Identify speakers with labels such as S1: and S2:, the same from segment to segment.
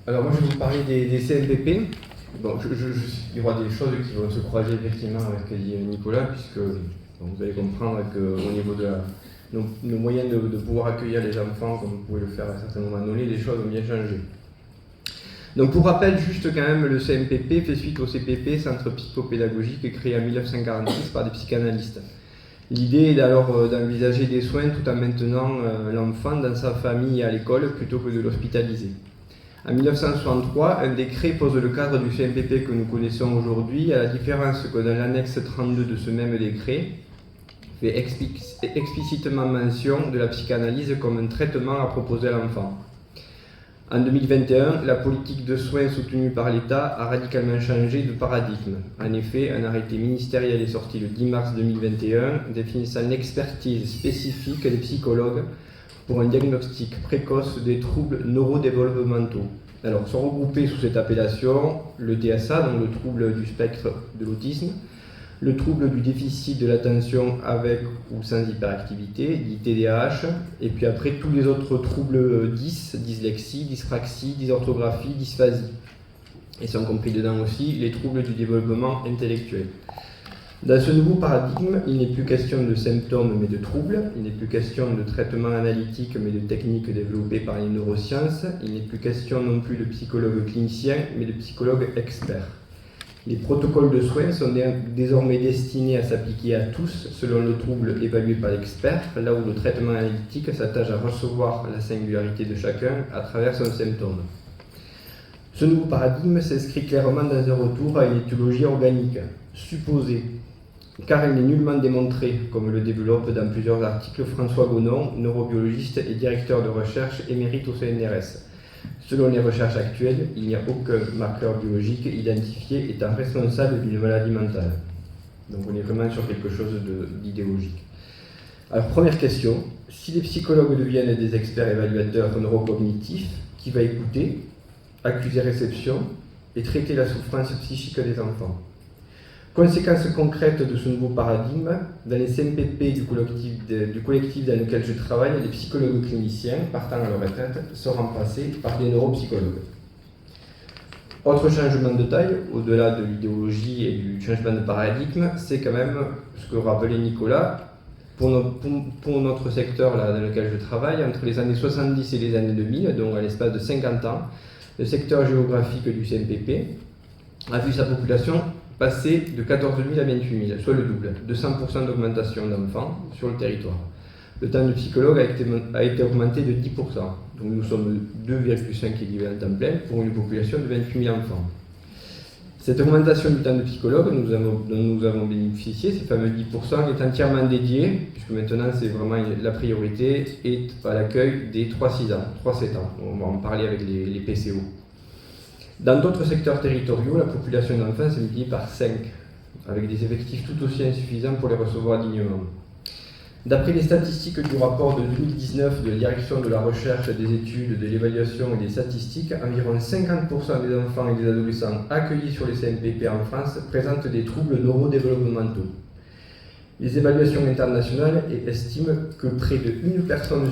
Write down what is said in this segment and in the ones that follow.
S1: Alors moi je vais vous parler des CMPP. Bon, il y aura des choses qui vont se croiser effectivement avec ce qu'a dit Nicolas, puisque vous allez comprendre qu'au niveau de nos moyens de pouvoir accueillir les enfants, comme vous pouvez le faire à un certain moment donné, les choses ont bien changé. Donc pour rappel, juste quand même, le CMPP fait suite au CPP, Centre Psychopédagogique, créé en 1946 par des psychanalystes. L'idée est alors d'envisager des soins tout en maintenant l'enfant dans sa famille et à l'école plutôt que de l'hospitaliser. En 1963, un décret pose le cadre du CMPP que nous connaissons aujourd'hui, à la différence que dans l'annexe 32 de ce même décret, fait explicitement mention de la psychanalyse comme un traitement à proposer à l'enfant. En 2021, la politique de soins soutenue par l'État a radicalement changé de paradigme. En effet, un arrêté ministériel est sorti le 10 mars 2021 définissant l'expertise spécifique des psychologues pour un diagnostic précoce des troubles neurodéveloppementaux. Alors, sont regroupés sous cette appellation le TSA, donc le trouble du spectre de l'autisme, le trouble du déficit de l'attention avec ou sans hyperactivité, dit TDAH, et puis après tous les autres troubles dyslexie, dyspraxie, dysorthographie, dysphasie. Et sont compris dedans aussi les troubles du développement intellectuel. Dans ce nouveau paradigme, il n'est plus question de symptômes mais de troubles, il n'est plus question de traitement analytique mais de techniques développées par les neurosciences, il n'est plus question non plus de psychologues cliniciens mais de psychologues experts. Les protocoles de soins sont désormais destinés à s'appliquer à tous selon le trouble évalué par l'expert, là où le traitement analytique s'attache à recevoir la singularité de chacun à travers son symptôme. Ce nouveau paradigme s'inscrit clairement dans un retour à une étiologie organique, supposée, car elle n'est nullement démontrée, comme le développe dans plusieurs articles François Gonon, neurobiologiste et directeur de recherche émérite au CNRS. Selon les recherches actuelles, il n'y a aucun marqueur biologique identifié étant responsable d'une maladie mentale. Donc on est vraiment sur quelque chose d'idéologique. Alors première question, si les psychologues deviennent des experts évaluateurs neurocognitifs, qui va écouter, accuser réception et traiter la souffrance psychique des enfants? Conséquence concrète de ce nouveau paradigme, dans les CMPP du collectif dans lequel je travaille, les psychologues cliniciens, partant à leur retraite, sont remplacés par des neuropsychologues. Autre changement de taille, au-delà de l'idéologie et du changement de paradigme, c'est quand même ce que rappelait Nicolas. Pour notre secteur là, dans lequel je travaille, entre les années 70 et les années 2000, donc à l'espace de 50 ans, le secteur géographique du CMPP a vu sa population passer de 14 000 à 28 000, soit le double, de 100% d'augmentation d'enfants sur le territoire. Le temps de psychologue a été augmenté de 10%, donc nous sommes 2,5 équivalents temps plein pour une population de 28 000 enfants. Cette augmentation du temps de psychologue dont nous avons bénéficié, ces fameux 10%, est entièrement dédiée, puisque maintenant c'est vraiment la priorité, est à l'accueil des 3-6 ans, 3-7 ans. On va en parler avec les PCO. Dans d'autres secteurs territoriaux, la population d'enfants s'est multipliée par 5, avec des effectifs tout aussi insuffisants pour les recevoir dignement. D'après les statistiques du rapport de 2019 de la Direction de la recherche, des études, de l'évaluation et des statistiques, environ 50% des enfants et des adolescents accueillis sur les CMPP en France présentent des troubles neurodéveloppementaux. Les évaluations internationales estiment que près de 1 personne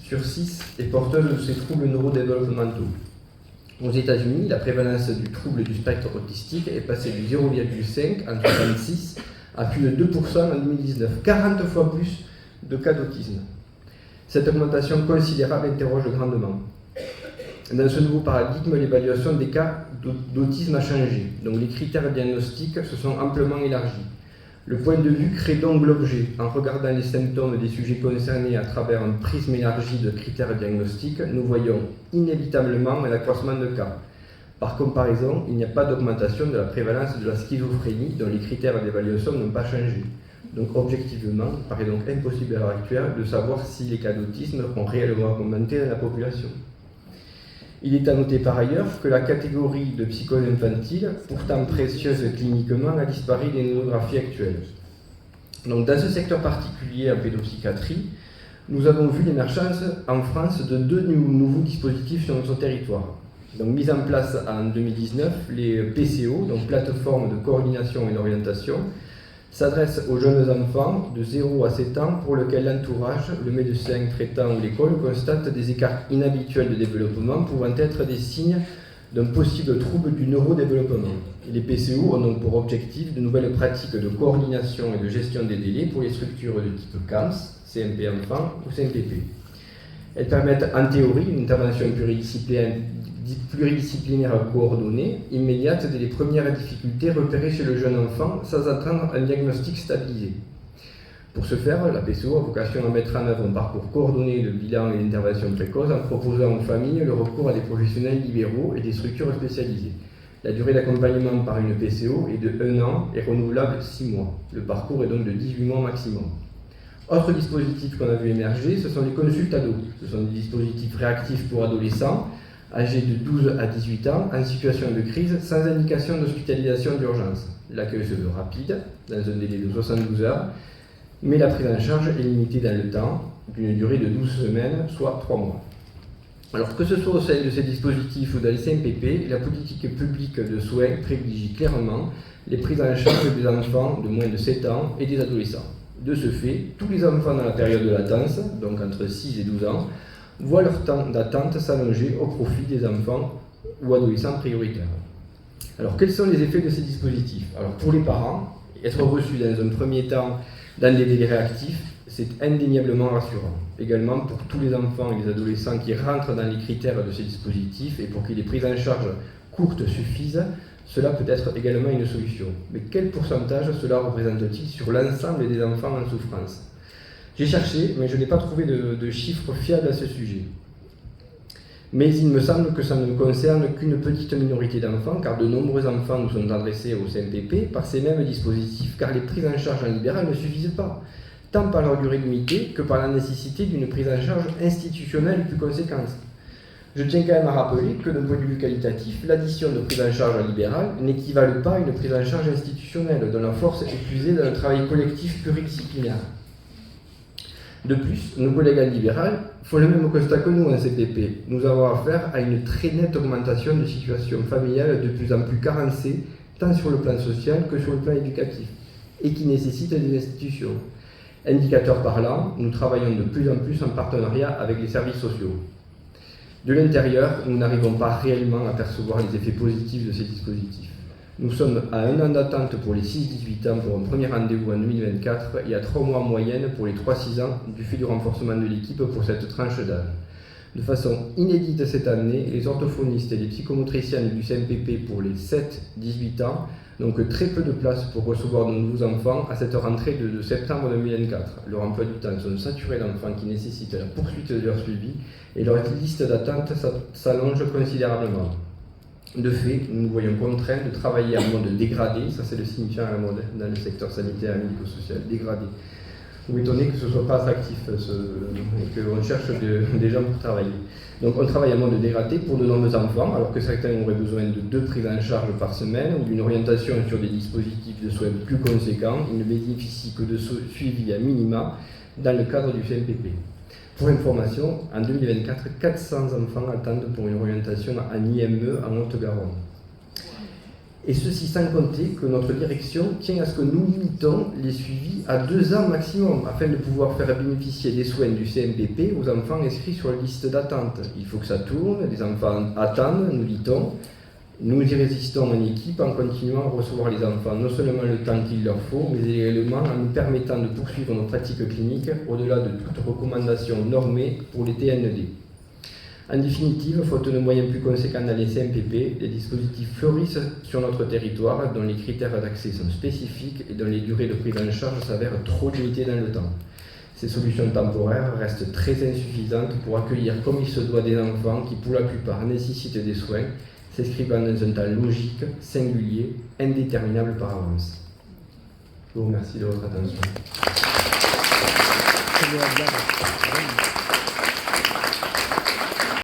S1: sur 6 est porteuse de ces troubles neurodéveloppementaux. Aux États-Unis, la prévalence du trouble du spectre autistique est passée de 0,5 en 1936 à plus de 2% en 2019, 40 fois plus de cas d'autisme. Cette augmentation considérable interroge grandement. Dans ce nouveau paradigme, l'évaluation des cas d'autisme a changé, donc les critères diagnostiques se sont amplement élargis. Le point de vue crée donc l'objet. En regardant les symptômes des sujets concernés à travers un prisme élargi de critères diagnostiques, nous voyons inévitablement un accroissement de cas. Par comparaison, il n'y a pas d'augmentation de la prévalence de la schizophrénie dont les critères d'évaluation n'ont pas changé. Donc objectivement, il paraît donc impossible à l'heure actuelle de savoir si les cas d'autisme ont réellement augmenté dans la population. Il est à noter par ailleurs que la catégorie de psychose infantile, pourtant précieuse cliniquement, a disparu des monographies actuelles. Donc, dans ce secteur particulier en pédopsychiatrie, nous avons vu l'émergence en France de 2 nouveaux dispositifs sur notre territoire. Donc, mis en place en 2019, les PCO, donc plateformes de coordination et d'orientation, s'adresse aux jeunes enfants de 0 à 7 ans pour lesquels l'entourage, le médecin traitant ou l'école constatent des écarts inhabituels de développement pouvant être des signes d'un possible trouble du neurodéveloppement. Les PCO ont donc pour objectif de nouvelles pratiques de coordination et de gestion des délais pour les structures de type CAMS, CMP enfant ou CMPP. Elles permettent en théorie une intervention pluridisciplinaire coordonnée, immédiate dès les premières difficultés repérées chez le jeune enfant sans attendre un diagnostic stabilisé. Pour ce faire, la PCO a vocation à mettre en œuvre un parcours coordonné de bilan et d'intervention précoce en proposant aux familles le recours à des professionnels libéraux et des structures spécialisées. La durée d'accompagnement par une PCO est de 1 an et renouvelable 6 mois. Le parcours est donc de 18 mois maximum. Autre dispositif qu'on a vu émerger, ce sont les consultes ados. Ce sont des dispositifs réactifs pour adolescents âgés de 12 à 18 ans en situation de crise sans indication d'hospitalisation d'urgence. L'accueil se veut rapide, dans un délai de 72 heures, mais la prise en charge est limitée dans le temps, d'une durée de 12 semaines, soit 3 mois. Alors que ce soit au sein de ces dispositifs ou dans les CMPP, la politique publique de soins privilégie clairement les prises en charge des enfants de moins de 7 ans et des adolescents. De ce fait, tous les enfants dans la période de latence, donc entre 6 et 12 ans, voient leur temps d'attente s'allonger au profit des enfants ou adolescents prioritaires. Alors quels sont les effets de ces dispositifs? Alors pour les parents, être reçus dans un premier temps dans des délais réactifs, c'est indéniablement rassurant. Également pour tous les enfants et les adolescents qui rentrent dans les critères de ces dispositifs et pour qui les prises en charge courtes suffisent, cela peut être également une solution. Mais quel pourcentage cela représente-t-il sur l'ensemble des enfants en souffrance? J'ai cherché, mais je n'ai pas trouvé de chiffres fiables à ce sujet. Mais il me semble que ça ne concerne qu'une petite minorité d'enfants, car de nombreux enfants nous sont adressés au CMPP par ces mêmes dispositifs, car les prises en charge en libéral ne suffisent pas, tant par leur durée limitée que par la nécessité d'une prise en charge institutionnelle plus conséquente. Je tiens quand même à rappeler que d'un point de vue qualitatif, l'addition de prise en charge en libéral n'équivale pas à une prise en charge institutionnelle, dont la force est puisée dans un travail collectif pluridisciplinaire. De plus, nos collègues en libéral font le même constat que nous en CPP. Nous avons affaire à une très nette augmentation de situations familiales de plus en plus carencées, tant sur le plan social que sur le plan éducatif, et qui nécessitent des institutions. Indicateur parlant, nous travaillons de plus en plus en partenariat avec les services sociaux. De l'intérieur, nous n'arrivons pas réellement à percevoir les effets positifs de ces dispositifs. Nous sommes à 1 an d'attente pour les 6-18 ans pour un premier rendez-vous en 2024 et à 3 mois en moyenne pour les 3-6 ans du fait du renforcement de l'équipe pour cette tranche d'âge. De façon inédite cette année, les orthophonistes et les psychomotriciennes du CMPP pour les 7-18 ans n'ont que très peu de place pour recevoir de nouveaux enfants à cette rentrée de septembre 2024. Leur emploi du temps sont saturés d'enfants qui nécessitent la poursuite de leur suivi et leur liste d'attente s'allonge considérablement. De fait, nous nous voyons contraints de travailler en mode dégradé, ça c'est le signifiant à la mode dans le secteur sanitaire et médico-social, dégradé. Vous m'étonnez que ce ne soit pas attractif et qu'on cherche des gens pour travailler. Donc on travaille en mode dégradé pour de nombreux enfants, alors que certains auraient besoin de 2 prises en charge par semaine ou d'une orientation sur des dispositifs de soins plus conséquents. Ils ne bénéficient que de suivi à minima dans le cadre du CMPP. Pour information, en 2024, 400 enfants attendent pour une orientation en IME en Haute-Garonne. Et ceci sans compter que notre direction tient à ce que nous limitons les suivis à 2 ans maximum, afin de pouvoir faire bénéficier des soins du CMPP aux enfants inscrits sur la liste d'attente. Il faut que ça tourne, les enfants attendent, nous dit-on. Nous y résistons en équipe en continuant à recevoir les enfants, non seulement le temps qu'il leur faut, mais également en nous permettant de poursuivre nos pratiques cliniques au-delà de toute recommandation normée pour les TND. En définitive, faute de moyens plus conséquents dans les CMPP, les dispositifs fleurissent sur notre territoire dont les critères d'accès sont spécifiques et dont les durées de prise en charge s'avèrent trop limitées dans le temps. Ces solutions temporaires restent très insuffisantes pour accueillir comme il se doit des enfants qui, pour la plupart, nécessitent des soins, s'inscrivant dans un temps logique, singulier, indéterminable par avance. Je vous remercie de votre attention.